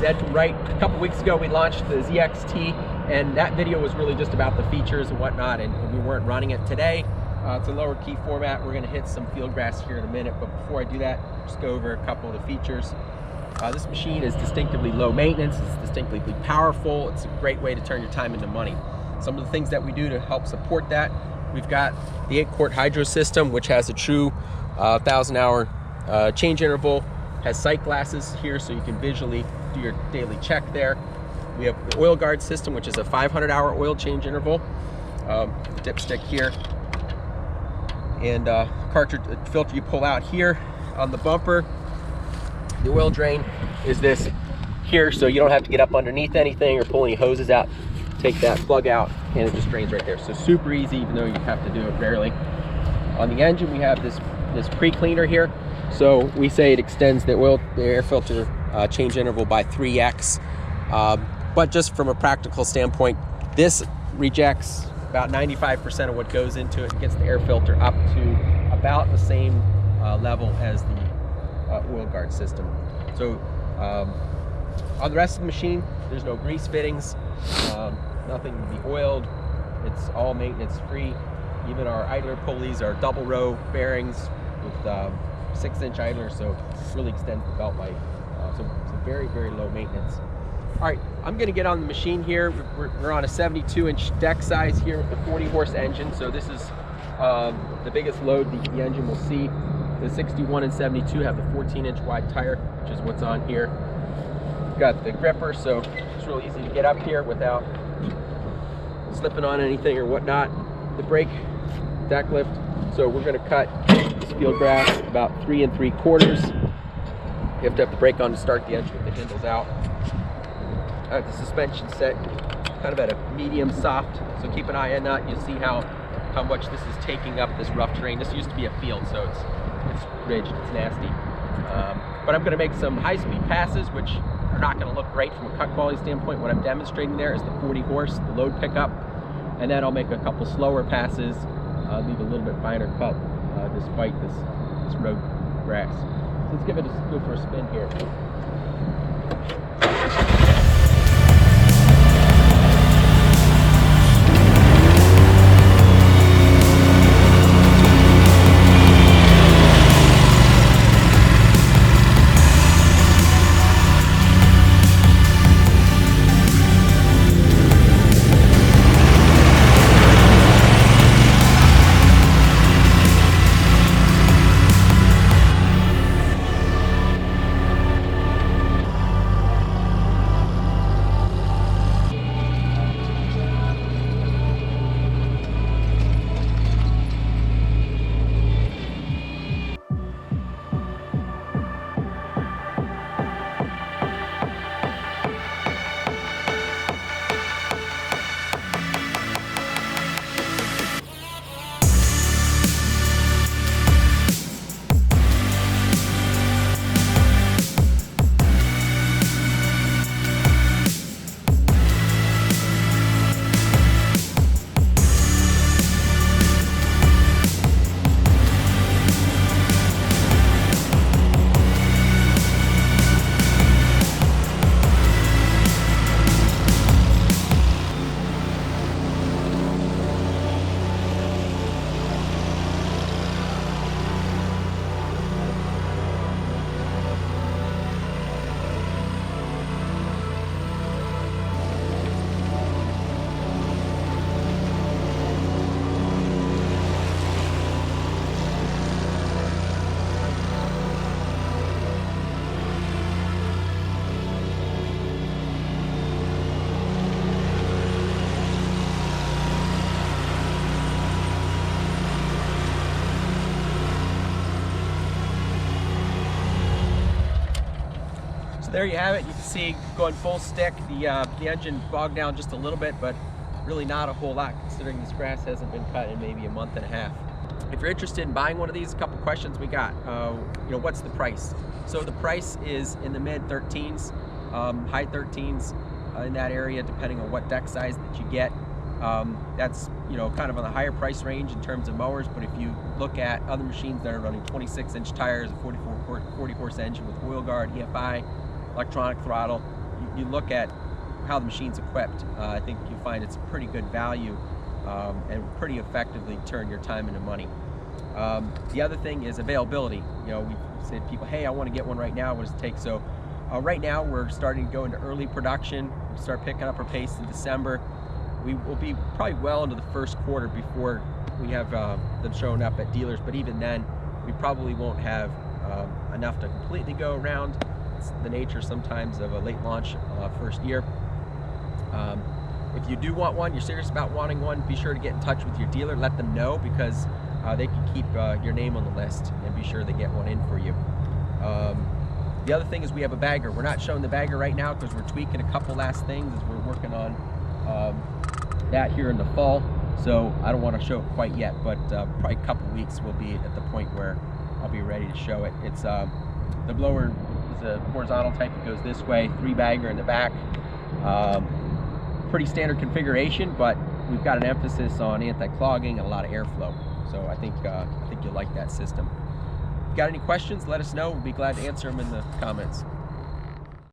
Ed from Wright. A couple weeks ago we launched the ZXT, and that video was really just about the features and whatnot, and we weren't running it today. It's a lower key format. We're going to hit some field grass here in a minute, but before I do that, just go over a couple of the features. This machine is distinctively low maintenance, it's distinctly powerful, it's a great way to turn your time into money. Some of the things that we do to help support that, we've got the 8-quart hydro system, which has a true 1,000-hour change interval, has sight glasses here so you can visually do your daily check there. We have the oil guard system, which is a 500-hour oil change interval, dipstick here, and cartridge filter you pull out here on the bumper. The oil drain is this here, so you don't have to get up underneath anything or pull any hoses out. Take that plug out and it just drains right there. So super easy, even though you have to do it rarely. On the engine, we have this pre-cleaner here. So we say it extends the air filter change interval by 3x. But just from a practical standpoint, this rejects about 95% of what goes into it and gets the air filter up to about the same level as the oil guard system. So on the rest of the machine, there's no grease fittings, nothing to be oiled. It's all maintenance free. Even our idler pulleys are double row bearings with 6-inch idlers, so it really extends the belt life. So very, very low maintenance. All right, I'm gonna get on the machine here. We're on a 72-inch deck size here with the 40-horse engine. So this is the biggest load the engine will see. The 61 and 72 have the 14-inch wide tire, which is what's on here. We've got the gripper, so it's really easy to get up here without slipping on anything or whatnot. The brake, deck lift. So we're going to cut this field grass about 3 3/4. You have to have the brake on to start the engine with the handles out. The suspension set kind of at a medium soft, so keep an eye on that. You'll see how much this is taking up this rough terrain. This used to be a field, so it's ridged, it's nasty. But I'm going to make some high-speed passes, which are not going to look great from a cut quality standpoint. What I'm demonstrating there is the 40 horse, the load pickup, and then I'll make a couple slower passes, leave a little bit finer cut despite this road grass. So let's go for a spin here. There you have it. You can see going full stick. The engine bogged down just a little bit, but really not a whole lot considering this grass hasn't been cut in maybe a month and a half. If you're interested in buying one of these, a couple questions we got. What's the price? So the price is in the mid 13s, high 13s in that area, depending on what deck size that you get. That's kind of on the higher price range in terms of mowers, but if you look at other machines that are running 26-inch tires, a 40 horse engine with oil guard, EFI, electronic throttle, you look at how the machine's equipped, I think you find it's pretty good value and pretty effectively turn your time into money. The other thing is availability. You know, we said to people, hey, I want to get one right now. What does it take? So right now we're starting to go into early production. We start picking up our pace in December. We will be probably well into the first quarter before we have them showing up at dealers, but even then we probably won't have enough to completely go around. It's the nature sometimes of a late launch first year. If you do want one, you're serious about wanting one, be sure to get in touch with your dealer, let them know, because they can keep your name on the list and be sure they get one in for you. The other thing is we have a bagger. We're not showing the bagger right now because we're tweaking a couple last things as we're working on that here in the fall. So I don't want to show it quite yet, but probably a couple weeks we'll be at the point where I'll be ready to show it. It's the blower is a horizontal type. It goes this way, 3 bagger in the back. Pretty standard configuration, but we've got an emphasis on anti-clogging and a lot of airflow. So I think you'll like that system. If you got any questions, let us know. We'll be glad to answer them in the comments.